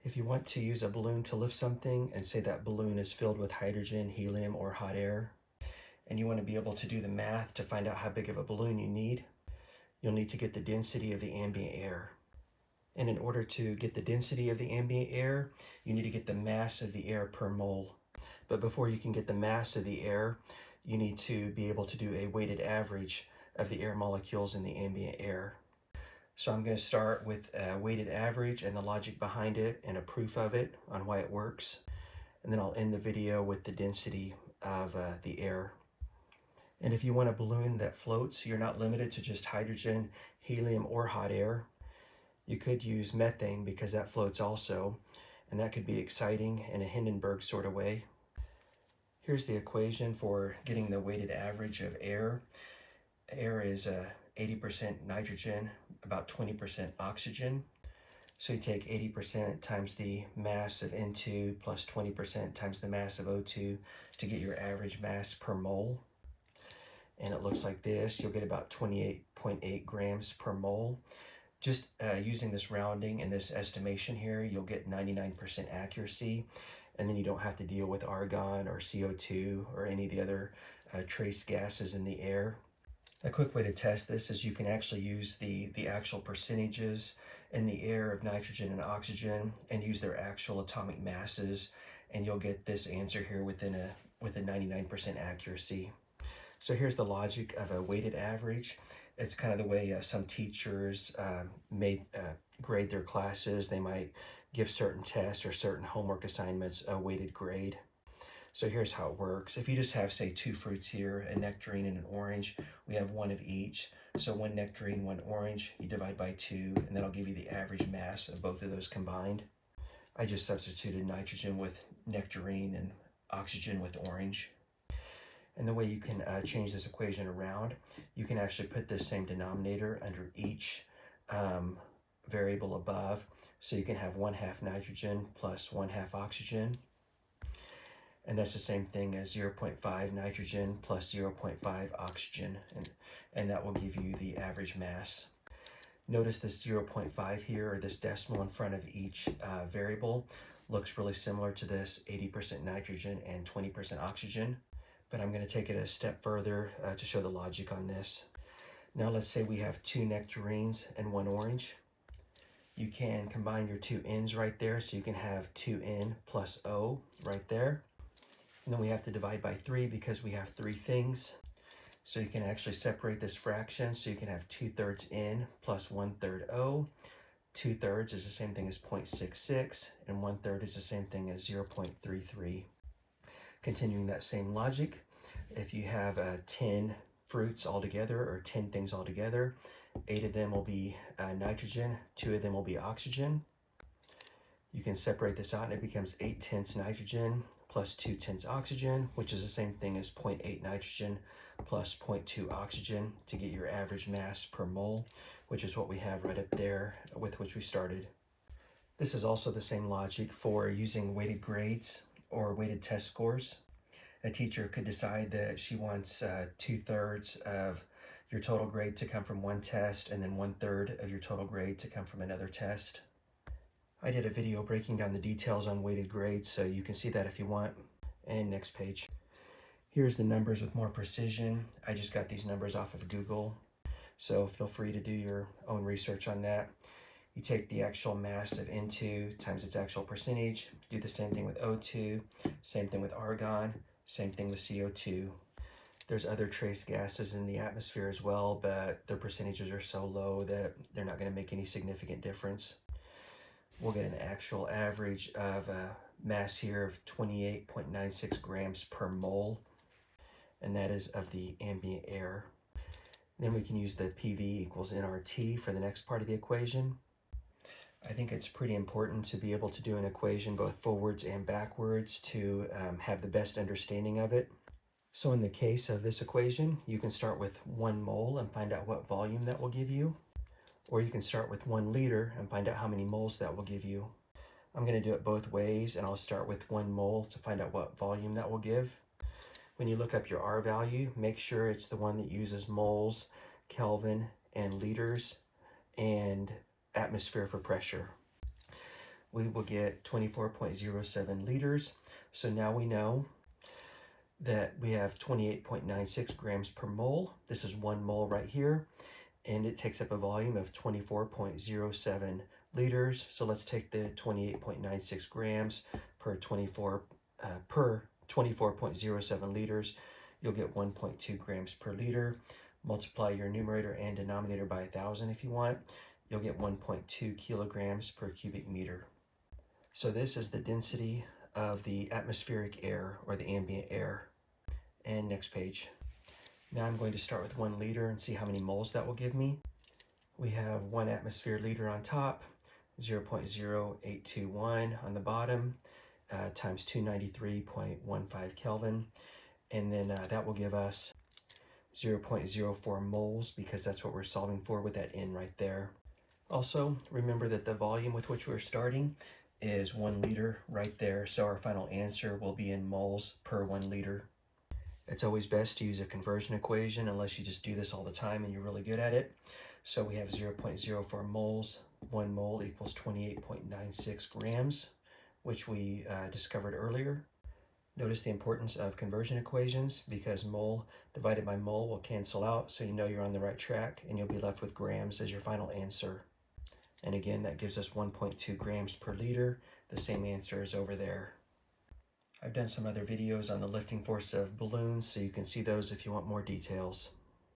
If you want to use a balloon to lift something, and say that balloon is filled with hydrogen, helium, or hot air, and you want to be able to do the math to find out how big of a balloon you need, you'll need to get the density of the ambient air. And in order to get the density of the ambient air, you need to get the mass of the air per mole. But before you can get the mass of the air, you need to be able to do a weighted average of the air molecules in the ambient air. So I'm going to start with a weighted average and the logic behind it and a proof of it on why it works. And then I'll end the video with the density of the air. And if you want a balloon that floats, you're not limited to just hydrogen, helium, or hot air. You could use methane because that floats also, and that could be exciting in a Hindenburg sort of way. Here's the equation for getting the weighted average of air. Air is 80% nitrogen, about 20% oxygen. So you take 80% times the mass of N2 plus 20% times the mass of O2 to get your average mass per mole. And it looks like this. You'll get about 28.8 grams per mole. Just using this rounding and this estimation here, you'll get 99% accuracy, and then you don't have to deal with argon or CO2 or any of the other trace gases in the air. A quick way to test this is you can actually use the actual percentages in the air of nitrogen and oxygen and use their actual atomic masses, and you'll get this answer here with a 99% accuracy. So here's the logic of a weighted average. It's kind of the way some teachers may grade their classes. They might give certain tests or certain homework assignments a weighted grade. So here's how it works. If you just have, say, two fruits here, a nectarine and an orange, we have one of each. So one nectarine, one orange, you divide by 2, and that'll give you the average mass of both of those combined. I just substituted nitrogen with nectarine and oxygen with orange. And the way you can change this equation around, you can actually put this same denominator under each variable above. So you can have 1/2 nitrogen plus 1/2 oxygen. And that's the same thing as 0.5 nitrogen plus 0.5 oxygen. And that will give you the average mass. Notice this 0.5 here, or this decimal in front of each variable, looks really similar to this 80% nitrogen and 20% oxygen. But I'm going to take it a step further to show the logic on this. Now let's say we have 2 nectarines and 1 orange. You can combine your 2 N's right there, so you can have 2N plus O right there. And then we have to divide by 3 because we have 3 things. So you can actually separate this fraction, so you can have 2/3 N plus 1/3 O. 2/3 is the same thing as 0.66, and 1/3 is the same thing as 0.33. Continuing that same logic, if you have 10 fruits altogether, or 10 things altogether, 8 of them will be nitrogen, 2 of them will be oxygen. You can separate this out and it becomes 8/10 nitrogen plus 2/10 oxygen, which is the same thing as 0.8 nitrogen plus 0.2 oxygen to get your average mass per mole, which is what we have right up there with which we started. This is also the same logic for using weighted grades or weighted test scores. A teacher could decide that she wants 2/3 of your total grade to come from one test and then 1/3 of your total grade to come from another test. I did a video breaking down the details on weighted grades, so you can see that if you want. And next page. Here's the numbers with more precision. I just got these numbers off of Google, so feel free to do your own research on that. You take the actual mass of N2 times its actual percentage, do the same thing with O2, same thing with argon, same thing with CO2. There's other trace gases in the atmosphere as well, but their percentages are so low that they're not going to make any significant difference. We'll get an actual average of a mass here of 28.96 grams per mole, and that is of the ambient air. Then we can use the PV equals nRT for the next part of the equation. I think it's pretty important to be able to do an equation both forwards and backwards to have the best understanding of it. So in the case of this equation, you can start with 1 mole and find out what volume that will give you. Or you can start with 1 liter and find out how many moles that will give you. I'm going to do it both ways, and I'll start with 1 mole to find out what volume that will give. When you look up your R value, make sure it's the one that uses moles, Kelvin, and liters, and atmosphere for pressure. we will get 24.07 liters. So now we know that we have 28.96 grams per mole. This is 1 mole right here, and it takes up a volume of 24.07 liters. So let's take the 28.96 grams per 24.07 liters. You'll get 1.2 grams per liter. Multiply your numerator and denominator by 1,000 if you want. You'll get 1.2 kilograms per cubic meter. So this is the density of the atmospheric air, or the ambient air. And next page. Now I'm going to start with 1 liter and see how many moles that will give me. We have 1 atmosphere liter on top, 0.0821 on the bottom, times 293.15 Kelvin. And then that will give us 0.04 moles, because that's what we're solving for with that N right there. Also, remember that the volume with which we're starting is 1 liter right there, so our final answer will be in moles per 1 liter. It's always best to use a conversion equation unless you just do this all the time and you're really good at it. So we have 0.04 moles. 1 mole equals 28.96 grams, which we discovered earlier. Notice the importance of conversion equations, because mole divided by mole will cancel out, so you know you're on the right track, and you'll be left with grams as your final answer. And again, that gives us 1.2 grams per liter, the same answer as over there. I've done some other videos on the lifting force of balloons, so you can see those if you want more details.